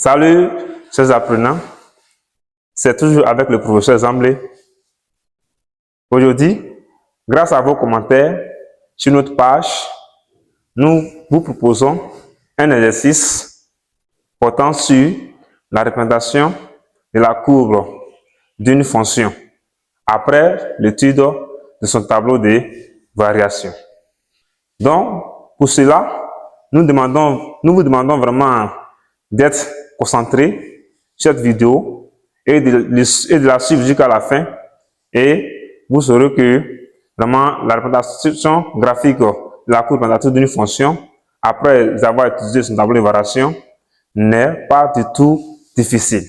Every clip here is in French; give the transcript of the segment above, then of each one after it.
Salut, chers apprenants. C'est toujours avec le professeur Zamblé. Aujourd'hui, grâce à vos commentaires sur notre page, nous vous proposons un exercice portant sur la représentation de la courbe d'une fonction après l'étude de son tableau de variation. Donc, pour cela, nous vous demandons vraiment d'être concentrés sur cette vidéo et de la suivre jusqu'à la fin, et vous saurez que vraiment la représentation graphique de la courbe représentative d'une fonction après avoir utilisé son tableau de variation n'est pas du tout difficile.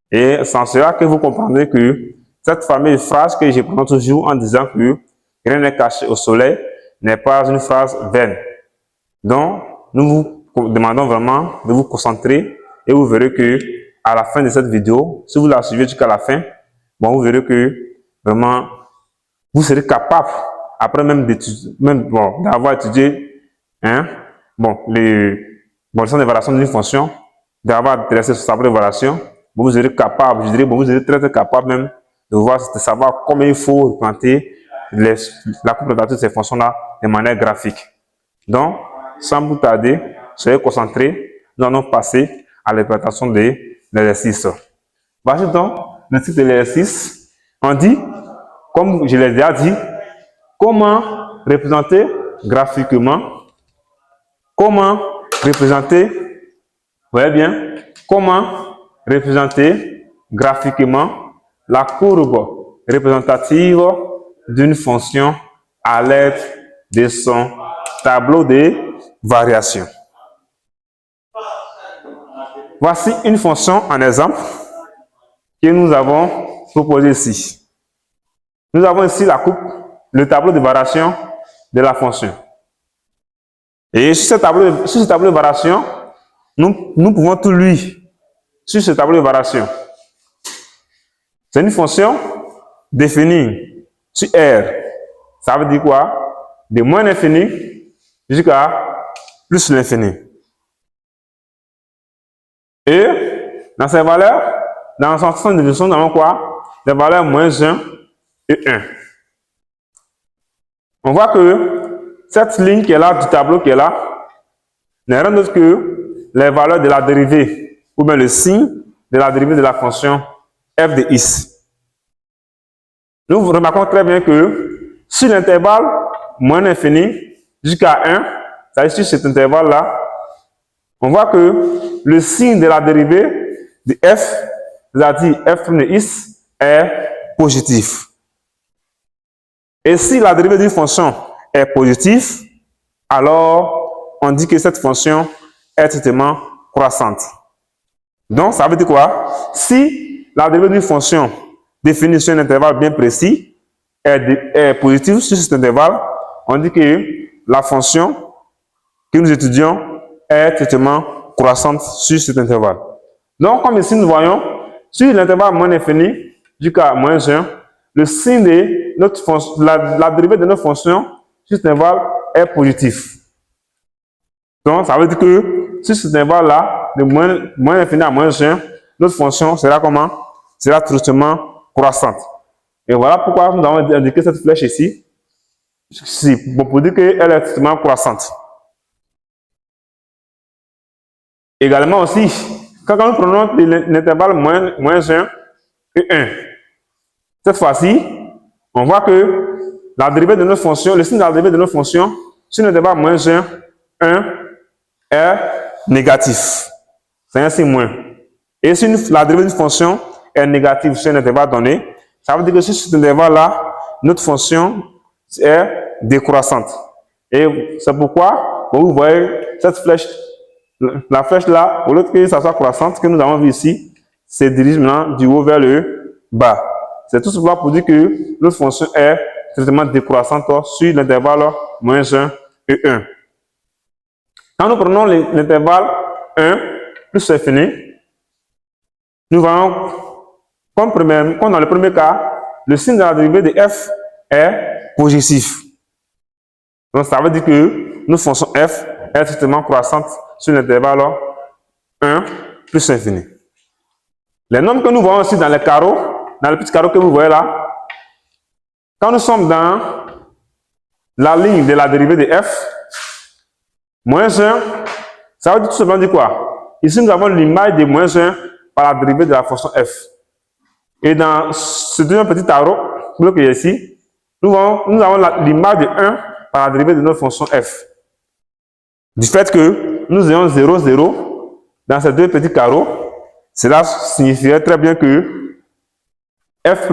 Et sans cela que vous comprendrez que cette fameuse phrase que je prends toujours en disant que rien n'est caché au soleil n'est pas une phrase vaine. Donc, nous vous demandons vraiment de vous concentrer et vous verrez que à la fin de cette vidéo, si vous la suivez jusqu'à la fin, vous verrez que vraiment vous serez capable, après même d'avoir étudié les sens de variation d'une fonction, d'avoir dressé ce tableau de variation, vous serez capable, je dirais, vous serez très capable même de savoir comment il faut représenter la courbe représentative de ces fonctions-là de manière graphique. Donc, sans vous tarder, soyez concentrés, nous allons passer à la présentation de l'exercice. Voici donc le titre de l'exercice. On dit, comme je l'ai déjà dit, comment représenter graphiquement, comment représenter graphiquement la courbe représentative d'une fonction à l'aide de son tableau de variation. Voici une fonction en exemple que nous avons proposée ici. Nous avons ici le tableau de variation de la fonction. Et sur ce tableau de variation, nous pouvons tout lire sur ce tableau de variation. C'est une fonction définie sur R. Ça veut dire quoi? De moins l'infini jusqu'à plus l'infini. Et dans ces valeurs, dans son sens de division, nous avons quoi? Des valeurs moins 1 et 1. On voit que cette ligne qui est là, du tableau qui est là, n'est rien d'autre que les valeurs de la dérivée, ou bien le signe de la dérivée de la fonction f de x. Nous remarquons très bien que sur l'intervalle moins l'infini jusqu'à 1, c'est-à-dire sur cet intervalle-là, on voit que le signe de la dérivée de f, c'est-à-dire f' de x, est positif. Et si la dérivée d'une fonction est positive, alors on dit que cette fonction est strictement croissante. Donc, ça veut dire quoi? Si la dérivée d'une fonction définie sur un intervalle bien précis est positive sur cet intervalle, on dit que la fonction que nous étudions est strictement croissante sur cet intervalle. Donc, comme ici nous voyons, sur l'intervalle moins infini jusqu'à moins 1, le signe de notre fonction, la dérivée de notre fonction sur cet intervalle est positif. Donc, ça veut dire que sur cet intervalle-là, de moins infini à moins 1, notre fonction sera comment? Sera strictement croissante. Et voilà pourquoi nous avons indiqué cette flèche ici, pour dire qu'elle est strictement croissante. Également aussi, quand nous prenons l'intervalle moins 1 et 1, cette fois-ci, on voit que la dérivée de notre fonction, le signe de la dérivée de notre fonction sur l'intervalle moins 1, 1 est négatif. C'est un signe moins. Et si la dérivée d'une fonction est négative sur un intervalle donné, ça veut dire que sur cet intervalle-là, notre fonction est décroissante. Et c'est pourquoi, vous voyez cette flèche, la flèche là, au lieu que ça soit croissante, que nous avons vu ici, se dirige maintenant du haut vers le bas. C'est tout cela pour dire que notre fonction est strictement décroissante sur l'intervalle moins 1 et 1. Quand nous prenons l'intervalle 1 plus infini, nous voyons, comme dans le premier cas, le signe de la dérivée de f est positif. Donc, ça veut dire que notre fonction f est strictement croissante sur l'intervalle 1 plus l'infini. Les nombres que nous voyons aussi dans les carreaux, dans le petit carreau que vous voyez là, quand nous sommes dans la ligne de la dérivée de f, moins 1, ça veut dire tout simplement dire quoi? Ici, nous avons l'image de moins 1 par la dérivée de la fonction f. Et dans ce deuxième petit carreau, qui est ici, nous avons l'image de 1 par la dérivée de notre fonction f. Du fait que nous ayons 0, 0 dans ces deux petits carreaux, cela signifierait très bien que f',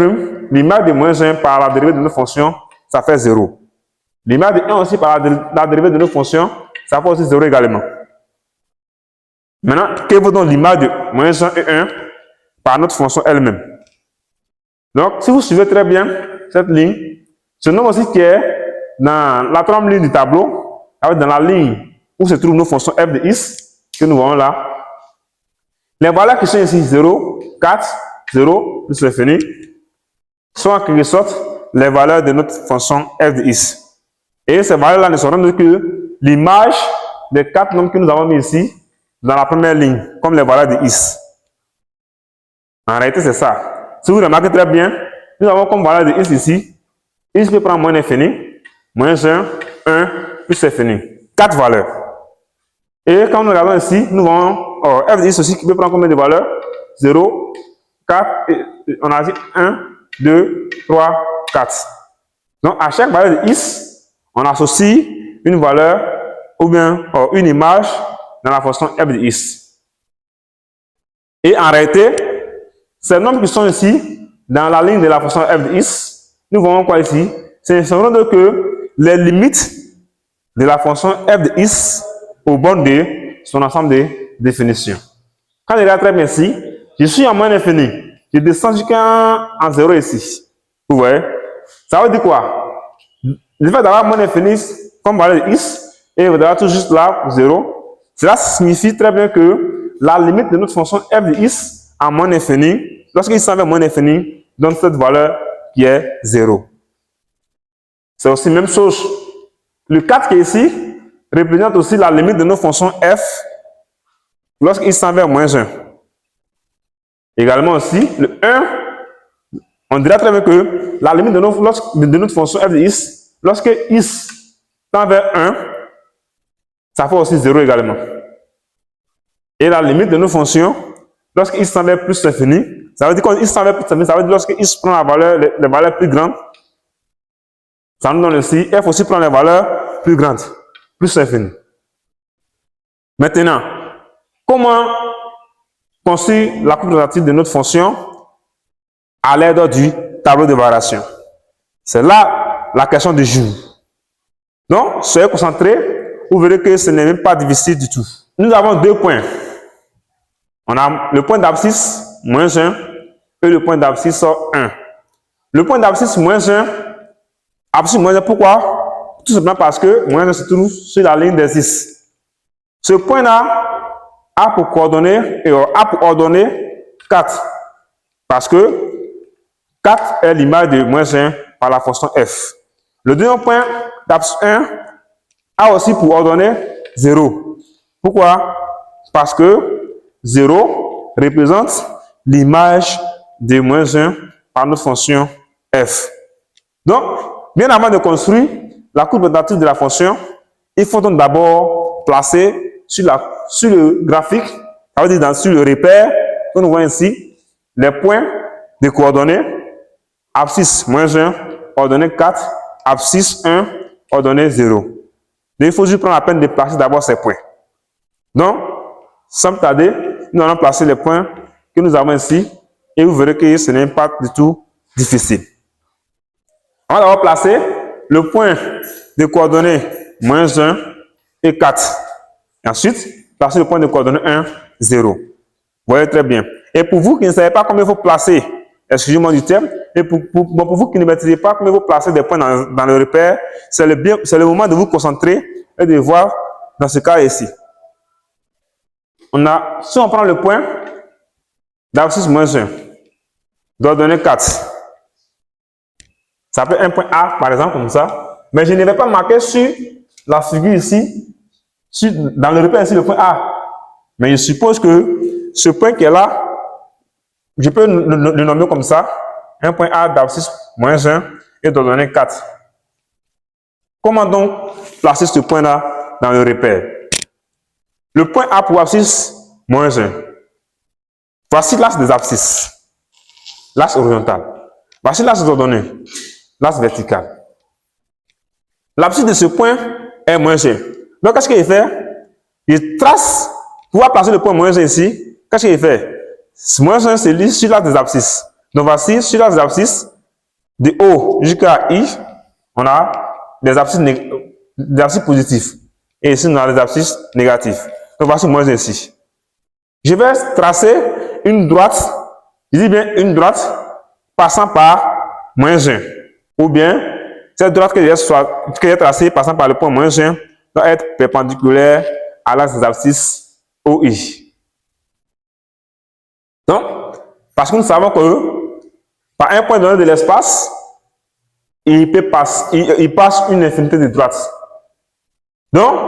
l'image de moins 1 par la dérivée de notre fonction, ça fait 0. L'image de 1 aussi par la dérivée de notre fonction, ça fait aussi 0 également. Maintenant, quelle vaut donc l'image de moins 1 et 1 par notre fonction elle-même? Donc, si vous suivez très bien cette ligne, ce nombre aussi qui est dans la troisième ligne du tableau, dans la ligne où se trouvent nos fonctions f de x, que nous voyons là, les valeurs qui sont ici, 0, 4, 0, plus l'infini, sont en quelque sorte les valeurs de notre fonction f de x. Et ces valeurs-là ne sont rien que l'image des 4 nombres que nous avons mis ici dans la première ligne, comme les valeurs de x. En réalité, c'est ça. Si vous remarquez très bien, nous avons comme valeur de x ici, x peut prendre moins l'infini, moins 1, 1, plus l'infini. 4 valeurs. Et quand nous regardons ici, nous avons f de x aussi qui peut prendre combien de valeurs? 0, 4, et on a dit 1, 2, 3, 4. Donc, à chaque valeur de x, on associe une valeur ou bien une image dans la fonction f de x. Et en réalité, ces nombres qui sont ici, dans la ligne de la fonction f de x, nous voyons quoi ici? C'est simplement que les limites de la fonction f de x au bornes de son ensemble de définitions. Quand je regarde très bien ici, je suis en moins l'infini. Je descends jusqu'à 0 ici. Vous voyez? Ça veut dire quoi? Le fait d'avoir moins l'infini comme valeur de x et d'avoir tout juste là 0, cela signifie très bien que la limite de notre fonction f de x à moins l'infini, lorsqu'il s'en va moins l'infini, donne cette valeur qui est 0. C'est aussi la même chose. Le 4 qui est ici représente aussi la limite de notre fonction f lorsqu'il s'en va moins 1. Également aussi, le 1, on dirait très bien que la limite de notre fonction f de x, lorsque x tend vers 1, ça fait aussi 0 également. Et la limite de nos fonctions, lorsque x tend vers plus l'infini, ça veut dire que x tend vers plus l'infini, ça veut dire lorsque x prend les valeurs plus grandes, ça nous donne ici, f aussi prend les valeurs plus grandes, plus l'infini. Maintenant, comment construire la courbe relative de notre fonction à l'aide du tableau de variation? C'est là la question du jour. Donc, soyez concentrés, vous verrez que ce n'est même pas difficile du tout. Nous avons deux points. On a le point d'abscisse, moins 1, et le point d'abscisse, 1. Le point d'abscisse, moins 1, abscisse moins 1, pourquoi? Tout simplement parce que moins 1 se trouve sur la ligne des 6. Ce point-là a pour coordonnée, a pour ordonnée 4. Parce que 4 est l'image de moins 1 par la fonction f. Le deuxième point d'abscisse 1 a aussi pour ordonnée 0. Pourquoi? Parce que 0 représente l'image de moins 1 par notre fonction f. Donc, bien avant de construire la courbe relative de la fonction, il faut donc d'abord placer sur le graphique, ça veut dire sur le repère que nous voyons ici, les points de coordonnées, abscisse moins 1, ordonnée 4, abscisse 1, ordonnée 0. Donc, il faut juste prendre la peine de placer d'abord ces points. Donc, sans tarder, nous allons placer les points que nous avons ici et vous verrez que ce n'est pas du tout difficile. On va d'abord placer le point de coordonnées moins 1 et 4. Et ensuite, placer le point de coordonnées 1, 0. Vous voyez très bien. Et pour vous qui ne savez pas comment il faut placer, excusez-moi du terme, et pour vous qui ne maîtrisez pas comment il faut placer des points dans le repère, c'est le moment de vous concentrer et de voir dans ce cas ici. Si on prend le point d'abscisse moins 1, d'ordonnée 4, ça peut être un point A, par exemple, comme ça, mais je ne vais pas marquer sur la figure ici, dans le repère ici, le point A. Mais je suppose que ce point qui est là, je peux le nommer comme ça, un point A d'abscisse moins 1 et de donner 4. Comment donc placer ce point-là dans le repère? Le point A pour abscisse moins 1. Voici l'axe des abscisses. L'axe horizontal. Voici l'axe ordonné. L'axe vertical. L'abscisse de ce point est moins 1. Donc, qu'est-ce qu'il fait? Il trace, pour pouvoir placer le point moins 1 ici, qu'est-ce qu'il fait? Moins 1, c'est lui sur l'axe des abscisses. Donc, voici, sur l'axe des abscisses, de O jusqu'à I, on a des abscisses positifs. Et ici, on a des abscisses négatifs. Donc, voici moins 1 ici. Je vais tracer une droite, je dis bien une droite, passant par moins 1. Ou bien, cette droite que j'ai tracée passant par le point moins 1 doit être perpendiculaire à l'axe des abscisses OI. Donc, parce que nous savons que par un point donné de l'espace, il passe une infinité de droites. Donc,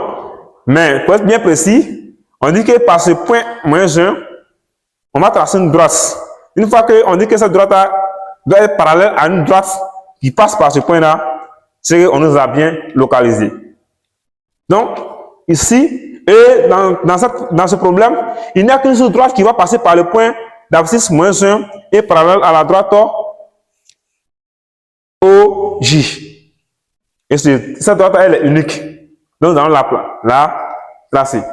mais pour être bien précis, on dit que par ce point moins 1, on va tracer une droite. Une fois qu'on dit que cette droite doit être parallèle à une droite qui passe par ce point-là, c'est qu'on nous a bien localisé. Donc, ici, et dans ce problème, il n'y a qu'une seule droite qui va passer par le point d'abscisse moins 1 et parallèle à la droite OJ. Et cette droite, elle est unique. Donc, nous allons la tracer.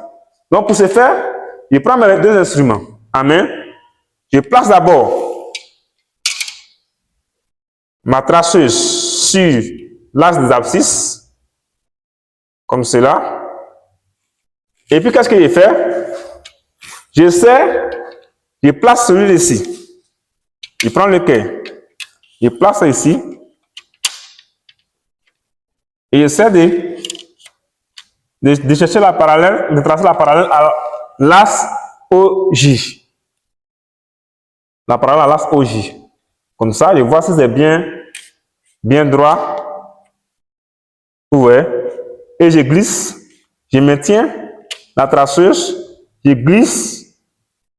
Donc, pour ce faire, je prends mes deux instruments en main. Je place d'abord ma traceuse sur l'axe des abscisses, comme cela. Et puis, qu'est-ce que je fais? Je place celui-ci. Je prends le quai. Je place ici. Et j'essaie de chercher la parallèle, de tracer la parallèle à l'axe OJ. La parallèle à l'axe OJ. Comme ça, je vois si c'est bien droit. Ouais. Et je glisse. Je maintiens la traceuse. Je glisse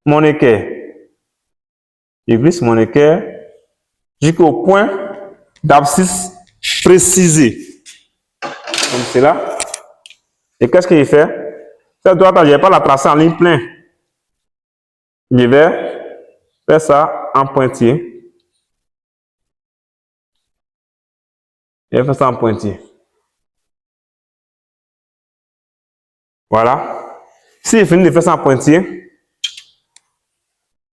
mon équerre. Je glisse mon équerre jusqu'au point d'abscisse précisé. Comme cela. Et qu'est-ce qu'il fait? Cette droite, je ne vais pas la tracer en ligne pleine. Je vais faire ça en pointillé. Je vais faire ça en pointillé. Voilà. Si j'ai fini de faire ça en pointillé,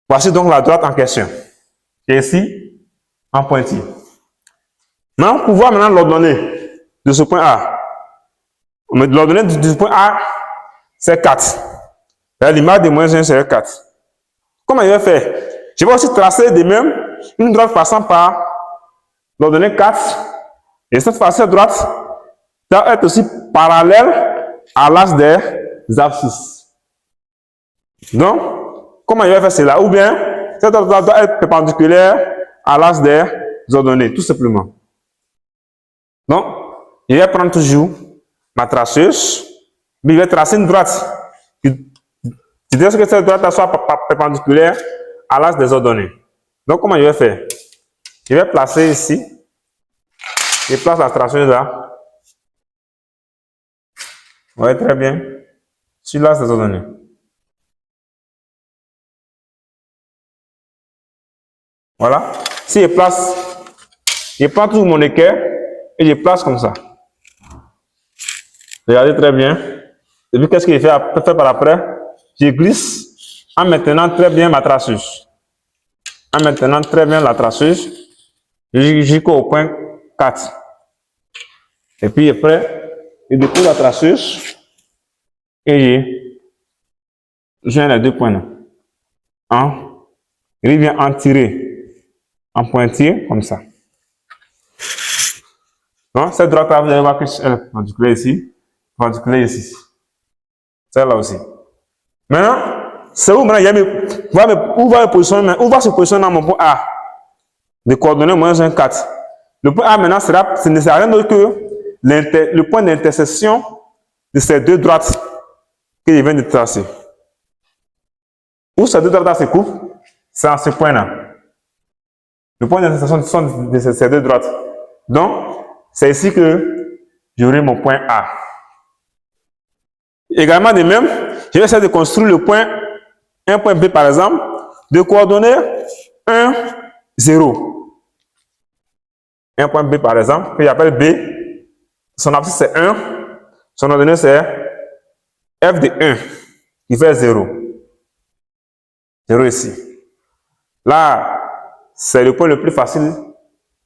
voici donc la droite en question. Et ici, en pointillé. Maintenant, pour voir maintenant l'ordonnée de ce point A. L'ordonnée de ce point A, c'est 4. L'image de moins 1, c'est 4. Comment je vais faire? Je vais aussi tracer de même une droite passant par l'ordonnée 4. Et cette fois-ci, cette droite doit être aussi parallèle à l'axe des abscisses. Donc, comment je vais faire cela? Ou bien, cette droite doit être perpendiculaire à l'axe des ordonnées, tout simplement. Donc, je vais prendre toujours ma traceuse, mais je vais tracer une droite. C'est-à-dire que cette droite soit perpendiculaire à l'axe des ordonnées. Donc, comment je vais faire? Je vais placer ici. Je place la traceuse là. Oui, très bien. Sur l'axe des ordonnées. Voilà. Si je prends toujours mon équerre et je place comme ça. Regardez très bien. Et puis, qu'est-ce qu'il fait par après? Je glisse en maintenant très bien ma traceuse. En maintenant très bien la traceuse jusqu'au point 4. Et puis après, je dépose la traceuse et je joins les deux points là. Je viens en tirer en pointillé comme ça. Donc, cette droite là, vous allez voir que elle est perpendiculaire ici, celle-là aussi. Maintenant, c'est où maintenant où va se positionner dans mon point A de coordonnées moins 1, 4. Le point A maintenant ce ne sera rien d'autre que le point d'intersection de ces deux droites que je viens de tracer. où ces deux droites se coupent, c'est en ce point-là. Le point d'intersection sont de ces deux droites. Donc, c'est ici que j'aurai mon point A. Également de même, je vais essayer de construire le point, un point B par exemple, de coordonnées 1, 0. Un point B par exemple, que j'appelle B, son abscisse c'est 1, son ordonnée c'est f de 1, qui fait 0. 0 ici. Là, c'est le point le plus facile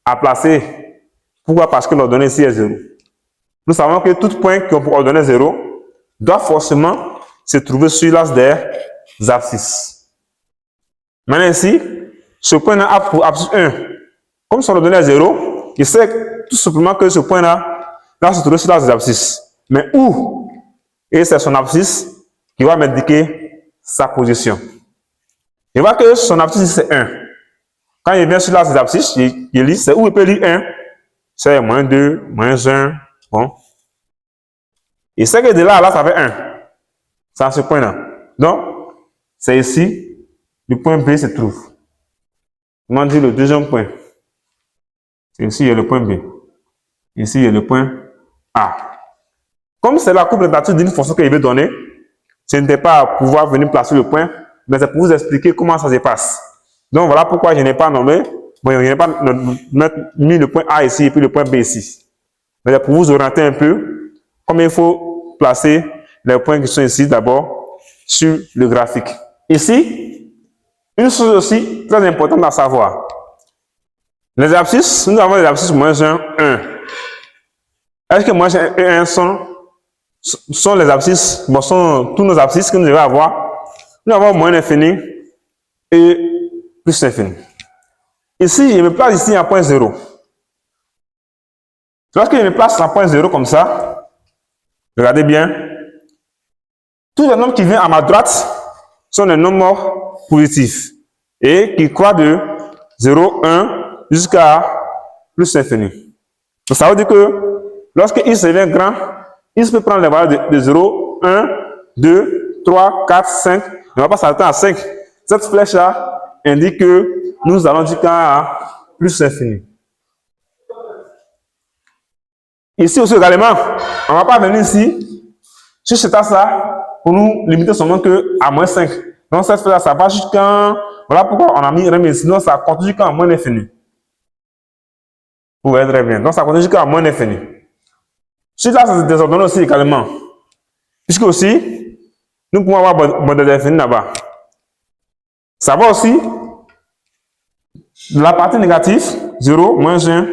à placer. Pourquoi? Parce que l'ordonnée ici est 0. Nous savons que tout point qui ont pour ordonnée 0 doit forcément se trouver sur l'axe des abscisses. Maintenant ici, ce point-là a pour abscisse 1. Comme son ordonnée est 0, il sait tout simplement que ce point-là doit se trouver sur l'axe des abscisses. Mais où? Et c'est son abscisse qui va m'indiquer sa position. Je vois que son abscisse c'est 1. Quand il vient sur l'axe des abscisses, il lit, c'est où il peut lire 1. C'est moins 2, moins 1. Bon. Il sait que de là à là, ça fait 1. C'est à ce point-là. Donc, c'est ici, le point B se trouve. Comment dire le deuxième point? C'est ici, il y a le point B. Ici, il y a le point A. Comme c'est la coupe relative d'une fonction qu'il veut donner, ce n'était pas à pouvoir venir placer le point, mais c'est pour vous expliquer comment ça se passe. Donc, voilà pourquoi je n'ai pas nommé, bon, je n'ai pas mis le point A ici et puis le point B ici. Mais c'est pour vous orienter un peu, comme il faut placer les points qui sont ici d'abord sur le graphique. Ici, une chose aussi très importante à savoir. Les abscisses, nous avons les abscisses moins 1, 1. Est-ce que moins 1 et 1 sont les abscisses, bon, sont tous nos abscisses que nous devons avoir? Nous avons moins l'infini et plus l'infini. Ici, je me place ici en point 0. Lorsque je me place en point 0 comme ça, regardez bien, tous les nombres qui viennent à ma droite sont des nombres positifs et qui croient de 0, 1 jusqu'à plus l'infini. Donc ça veut dire que lorsque x devient grand, x peut prendre les valeurs de 0, 1, 2, 3, 4, 5. On ne va pas s'arrêter à 5. Cette flèche-là indique que nous allons jusqu'à plus l'infini. Ici aussi également, on ne va pas venir ici sur cet axe-là pour nous limiter seulement que à moins 5. Donc cette flèche-là, ça va jusqu'à... Voilà pourquoi on a mis remis, sinon ça continue jusqu'à moins l'infini. Vous voyez très bien. Donc ça continue jusqu'à moins l'infini. Sur l'axe des ordonnées aussi également. Puisque aussi, nous pouvons avoir modèle d'infini là-bas. Ça va aussi, la partie négative, 0, moins 1,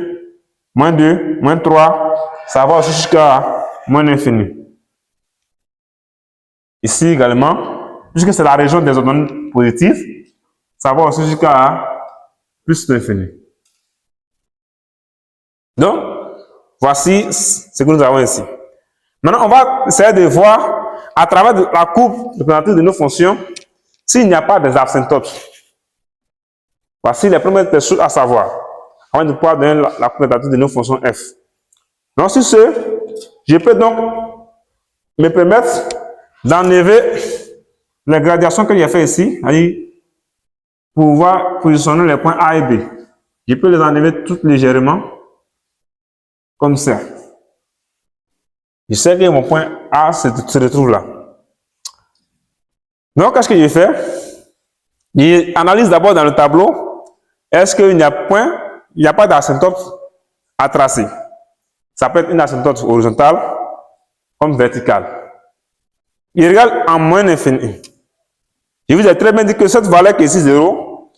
moins 2, moins 3, ça va aussi jusqu'à moins l'infini. Ici également, puisque c'est la région des ordonnées positives, ça va aussi jusqu'à plus l'infini. Donc, voici ce que nous avons ici. Maintenant, on va essayer de voir, à travers la courbe représentative de nos fonctions, s'il n'y a pas des asymptotes. Voici les premières choses à savoir, avant de pouvoir donner la courbe représentative de nos fonctions f. Donc, sur ce, je peux donc me permettre d'enlever les gradations que j'ai fait ici, pour pouvoir positionner les points A et B. Je peux les enlever toutes légèrement, comme ça. Je sais que mon point A se retrouve là. Donc, qu'est-ce que je fais? J'analyse d'abord dans le tableau, est-ce qu'il n'y a pas d'asymptote à tracer? Ça peut être une asymptote horizontale comme verticale. Il regarde en moins l'infini. Je vous ai très bien dit que cette valeur qui est ici 0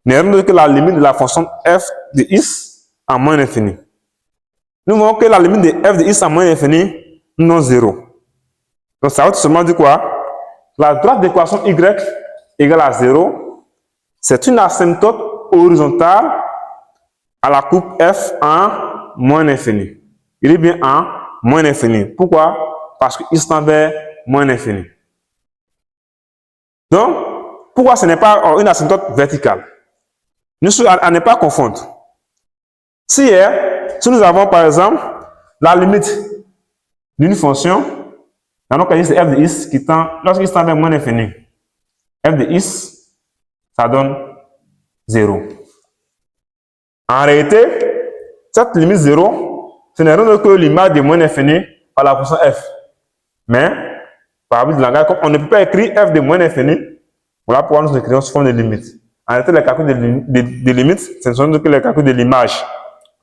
n'est rien d'autre que la limite de la fonction f de x en moins l'infini. Nous voyons que la limite de f de x en moins l'infini non 0. Donc ça veut tout simplement dire quoi? La droite d'équation y égale à 0, c'est une asymptote horizontale à la courbe f en moins l'infini. Il est bien en moins l'infini. Pourquoi? Parce que x tend vers moins l'infini. Donc, pourquoi ce n'est pas une asymptote verticale? À ne pas confondre. Si nous avons par exemple la limite d'une fonction, dans notre cas c'est f de x qui tend, lorsqu'il tend vers moins l'infini, f de x ça donne 0. En réalité, cette limite 0, ce n'est rien d'autre que l'image de moins infini par la fonction f. Mais, par habitude de langage, comme on ne peut pas écrire f de moins infini, voilà pourquoi nous écrivons sous forme de limite. En réalité, les calculs de limite, ce ne sont que les calculs de l'image.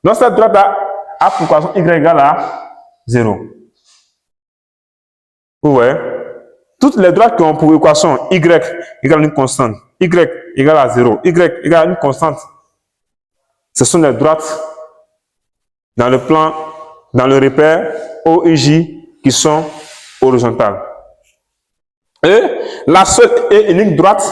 Donc, cette droite-là a pour équation y égale à 0. Vous voyez? Toutes les droites qui ont pour équation y égale à une constante, y égale à 0, y égale à une constante, ce sont les droites dans le plan, dans le repère O et J qui sont horizontales. Et la seule et unique droite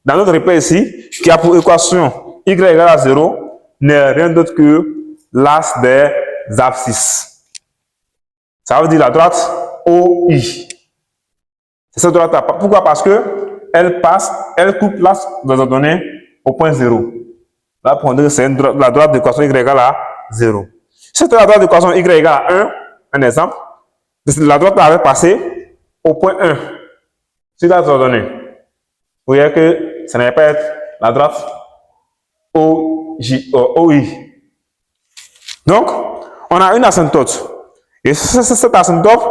dans notre repère ici, qui a pour équation y égale à 0, n'est rien d'autre que l'axe des abscisses. Ça veut dire la droite OI. C'est cette droite-là. Pourquoi? Parce que elle coupe l'axe des ordonnées au point 0. Là, pour dire que c'est la droite d'équation y égale à 0. Si la droite d'équation y égale à 1, un exemple, la droite avait passé au point 1 sur l'axe ordonnée. Vous voyez que ça n'allait pas être la droite OI. Donc, on a une asymptote. Et cette asymptote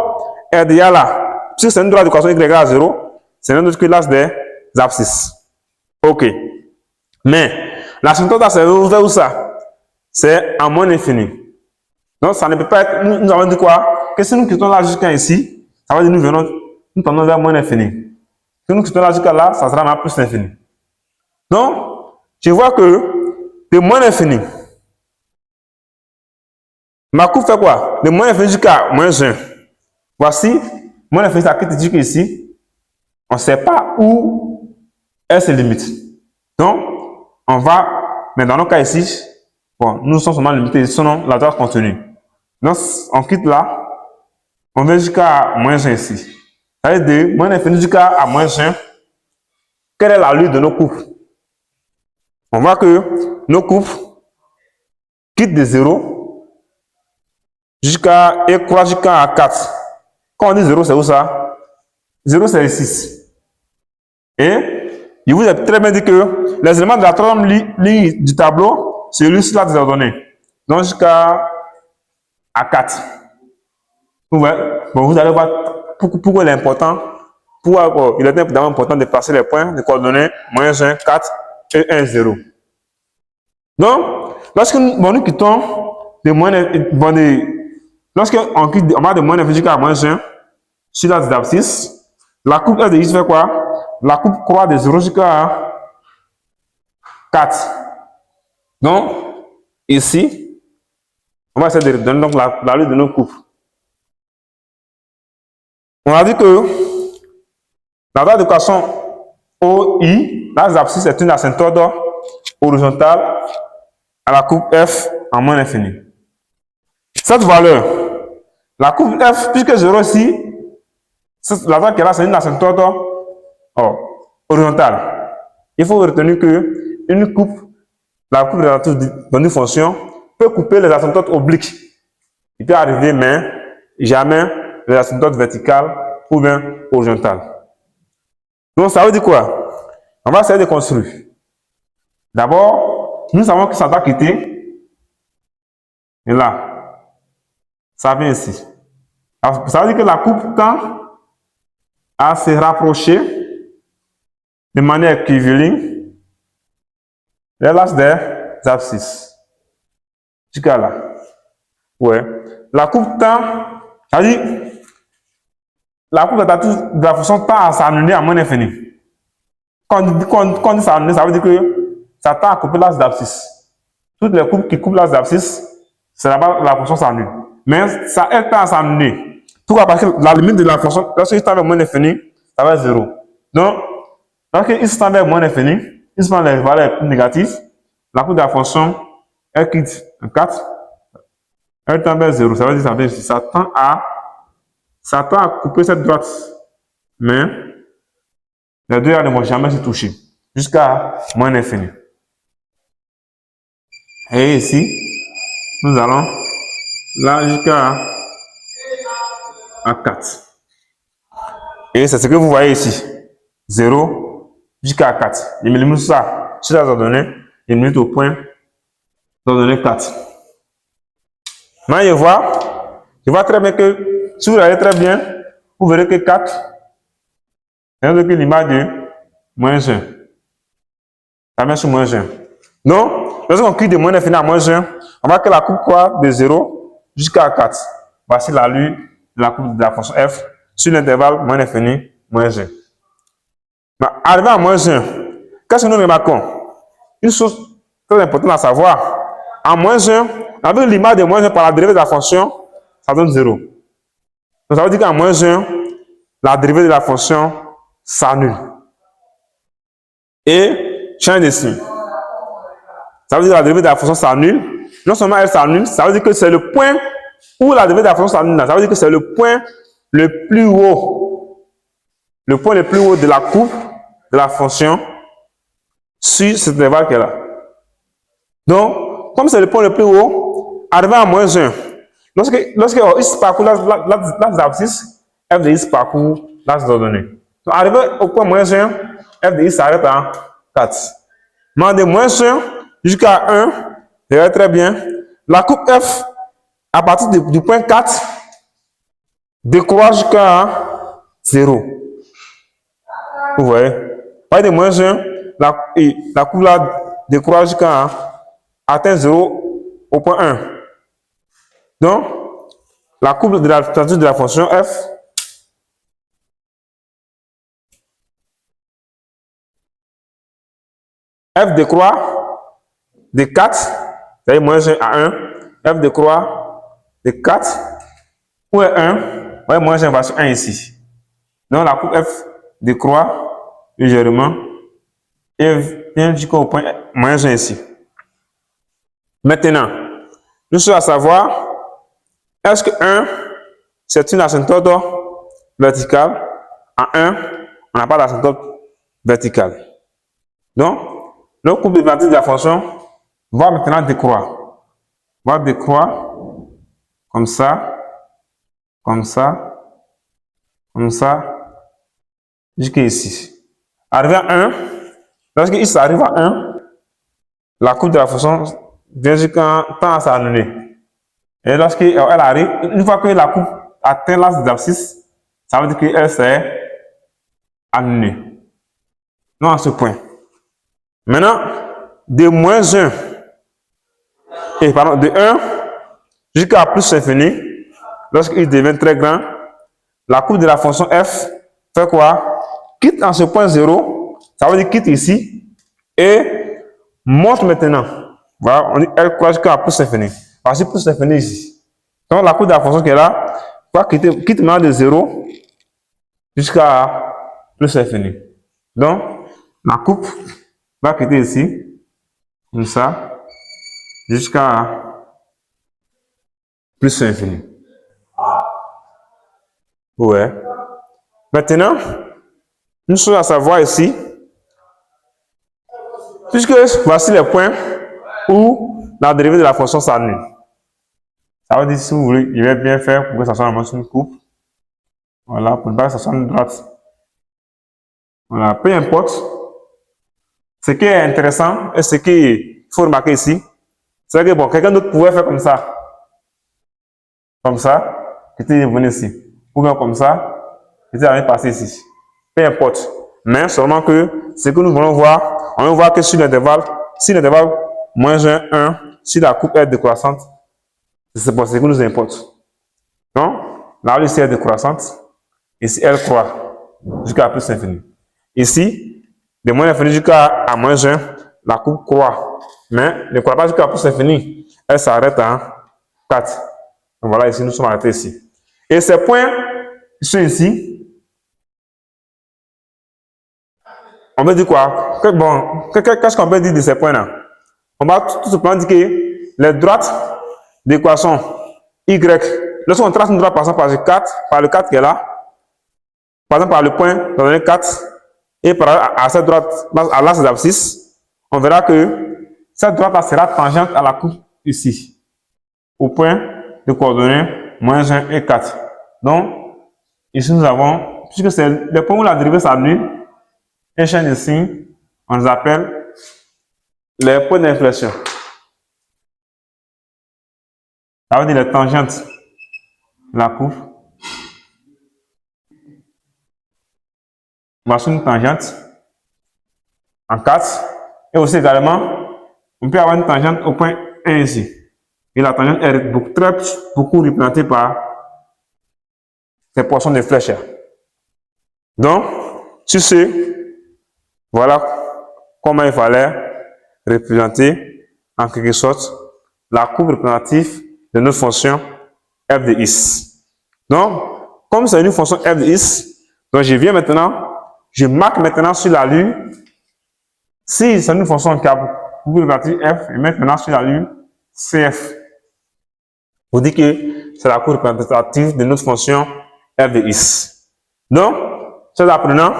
est déjà là. Si c'est une droite d'équation y égale à 0, c'est un autre que l'axe des abscisses. Ok. Mais, l'asymptote là, c'est où ça? C'est en moins infini. Donc, ça ne peut pas être. Nous avons dit quoi? Que si nous quittons là jusqu'à ici, ça veut dire nous tendons vers moins infini. Si nous quittons là jusqu'à là, ça sera plus l'infini. Donc, je vois que de moins infini, ma courbe fait quoi? De moins infini jusqu'à moins 1. Voici, moins infini, ça quitte ici. On ne sait pas où est ses limites. Donc, on va, mais dans nos cas ici, bon, nous sommes seulement limités selon la droite contenue. Donc, on quitte là, on va jusqu'à moins 1 ici. Ça veut dire, moins infini jusqu'à moins 1, quelle est la lutte de nos courbes? On voit que nos courbes quittent de 0 jusqu'à 4. Quand on dit 0, c'est où ça? 0, c'est le 6. Et il vous a très bien dit que les éléments de la troisième ligne du tableau, c'est lui sur la désordonnée. Donc jusqu'à 4. Vous voyez? Bon, vous allez voir pourquoi il est important. Il est évidemment important de passer les points de coordonnées moins 1, 4 et 1, 0. Donc, lorsque nous quittons de moins lorsqu'on quitte on va de moins 1 jusqu'à moins 1 sur l'axe d'abscisse, la courbe F de X fait quoi? La courbe croît de 0 jusqu'à 4. Donc, ici, on va essayer de donner donc la lutte de nos courbes. On a dit que la droite d'équation OI, l'axe d'abscisse est une asymptote horizontale à la courbe F en moins infini. Cette valeur, la courbe F, puisque 0 ici, la droite qui est là, c'est une asymptote horizontale. Il faut retenir que une coupe, la coupe d'une fonction, peut couper les asymptotes obliques. Il peut arriver, mais jamais les asymptotes verticales ou bien horizontales. Donc, ça veut dire quoi? On va essayer de construire. D'abord, nous savons que ça doit quitter. Et là, ça vient ici. Alors, ça veut dire que la coupe tend à se rapprocher de manière curviligne de l'axe des abscisses. Jusqu'à là. Ouais. La coupe tend, c'est-à-dire, la coupe de la fonction tend à s'annuler à moins infini. Quand on dit s'annuler, ça veut dire que ça tend à couper l'axe d'abscisse. Toutes les coupes qui coupent l'axe d'abscisse, c'est là-bas la fonction s'annule. Mais elle tend à s'annuler. Pourquoi? Parce que la limite de la fonction, lorsqu'il tend vers moins infini, ça va être 0. Donc, lorsqu'il tend vers moins infini, il se prend les valeurs négatives, la coupe de la fonction, elle quitte un 4, elle tend vers 0. Ça veut dire que ça tend à couper cette droite. Mais les deux ne vont jamais se toucher jusqu'à moins infini. Et ici, nous allons là jusqu'à 4. Et c'est ce que vous voyez ici. 0, jusqu'à 4. Je me limite ça. Sur les ordonnées, je me limite au point d'ordonnée 4. Maintenant, je vois très bien que, si vous regardez très bien, vous verrez que 4 est l'image de moins 1. La main sur moins 1. Donc, lorsqu'on clique de moins infini à moins 1, on voit que la courbe croît de 0 jusqu'à 4. Voici l'allure de la courbe de la fonction f sur l'intervalle moins infini, moins 1. Arrivé à moins 1, qu'est-ce que nous remarquons? Une chose très importante à savoir, en moins 1, avec l'image de moins 1 par la dérivée de la fonction, ça donne 0. Donc ça veut dire qu'en moins 1, la dérivée de la fonction s'annule. Et change de signe. Ça veut dire que la dérivée de la fonction s'annule. Non seulement elle s'annule, ça veut dire que c'est le point où la dérivée de la fonction s'annule. Ça veut dire que c'est le point le plus haut. Le point le plus haut de la courbe de la fonction sur cet intervalle qui est là. Donc, comme c'est le point le plus haut, arrivé à moins 1, lorsque x parcourt l'axe d'abscisse, f de x parcourt l'axe d'ordonnée. Donc, arrivé au point moins 1, f de x s'arrête à 4. Mais de moins 1 jusqu'à 1, regardez très bien, la courbe f, à partir du point 4, décroît jusqu'à 0. Vous voyez? Par de moins 1, la courbe là décroît jusqu'à atteint 0 au point 1. Donc, la courbe de la tangente de la fonction f décroît de 4, c'est-à-dire moins 1 à 1, f décroît de 4, où est 1? Ouais, moins 1 va sur 1 ici. Donc, la courbe f décroît légèrement et vient jusqu'au point moins 1 ici. Maintenant, nous sommes à savoir, est-ce que 1, c'est une asymptote verticale? À 1, on n'a pas d'asymptote verticale. Donc, le courbe de matrice de la fonction va maintenant décroître. Va décroître comme ça, comme ça, comme ça, jusqu'à ici. Arrivé à 1, lorsque x arrive à 1, la courbe de la fonction vient jusqu'à temps à s'annuler. Et lorsqu'elle arrive, une fois que la courbe atteint l'axe d'abscisse, ça veut dire qu'elle s'est annulée. Non, à ce point. Maintenant, de moins 1, de 1 jusqu'à plus infini, lorsqu'il devient très grand, la courbe de la fonction f fait quoi? Quitte en ce point 0, ça veut dire quitte ici, et monte maintenant. Voilà, elle croît jusqu'à plus infini. Voici plus infini ici. Donc la courbe de la fonction qui est là, va quitte maintenant de 0 jusqu'à plus infini. Donc, la courbe va quitter ici, comme ça, jusqu'à plus infini. Ouais. Maintenant, nous sommes à savoir ici, puisque voici les points où la dérivée de la fonction s'annule. Ça veut dire, si vous voulez, je vais bien faire pour que ça soit vraiment une courbe. Voilà, pour ne pas que ça soit une droite. Voilà, peu importe. Ce qui est intéressant et ce qu'il faut remarquer ici, c'est que bon, quelqu'un d'autre pouvait faire comme ça, qui était venu ici, ou bien comme ça, qui était passé ici. Peu importe. Mais seulement que ce que nous voulons voir, on va voir que sur l'intervalle, moins 1, 1, si la courbe est décroissante, c'est pour ce que nous importe. Donc, là, ici est décroissante, ici elle croît jusqu'à plus infini. Ici, de moins infini jusqu'à moins 1, la courbe croît, mais ne croît pas jusqu'à plus infini, elle s'arrête à 4. Donc voilà, ici, nous sommes arrêtés ici. Et ces points qui sont ici, on peut dire quoi? Qu'est-ce qu'on peut dire de ces points-là? On va tout simplement dire que les droites d'équation y, lorsqu'on trace une droite passant par le 4 qui est là, passant par le point donné 4, et à cette droite, à l'axe d'abscisse, on verra que cette droite sera tangente à la courbe ici, au point de coordonnées moins 1 et 4. Donc, ici nous avons, puisque c'est le point où la dérivée s'annule, une chaîne de signes, on les appelle les points d'inflexion. Ça veut dire les tangentes de la courbe. Voici une tangente en 4. Et aussi également, on peut avoir une tangente au point 1 ici. Et la tangente est beaucoup représentée par ces poissons de flèches. Donc, sur ce, voilà comment il fallait représenter en quelque sorte la courbe représentative de notre fonction f de x. Donc, comme c'est une fonction f de x, donc je marque maintenant sur la lune, si c'est une fonction qui a courbe représentative f, je mets maintenant sur la lune cf. Vous dites que c'est la courbe représentative de notre fonction f de x. Donc, chers apprenants,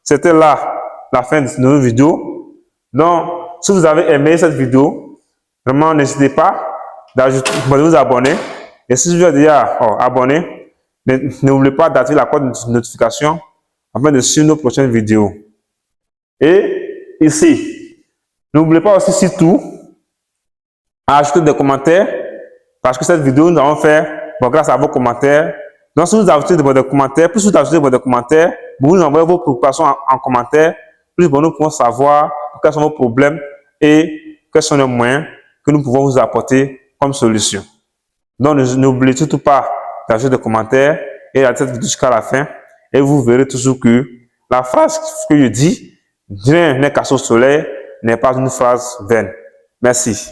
c'était là la fin de notre vidéo. Donc, si vous avez aimé cette vidéo, vraiment n'hésitez pas de vous abonner. Et si vous êtes déjà abonné, n'oubliez pas d'activer la cloche de notification afin de suivre nos prochaines vidéos. Et ici, n'oubliez pas aussi surtout à ajouter des commentaires parce que cette vidéo nous avons fait grâce à vos commentaires. Donc, si vous ajoutez des commentaires, plus vous ajoutez des commentaires, vous nous envoyez vos préoccupations en commentaire, plus nous pouvons savoir quels sont vos problèmes et quels sont les moyens que nous pouvons vous apporter comme solution. Donc, n'oubliez surtout pas d'ajouter des commentaires et à cette vidéo jusqu'à la fin. Et vous verrez toujours que la phrase que je dis, rien n'est cassé au soleil, n'est pas une phrase vaine. Merci.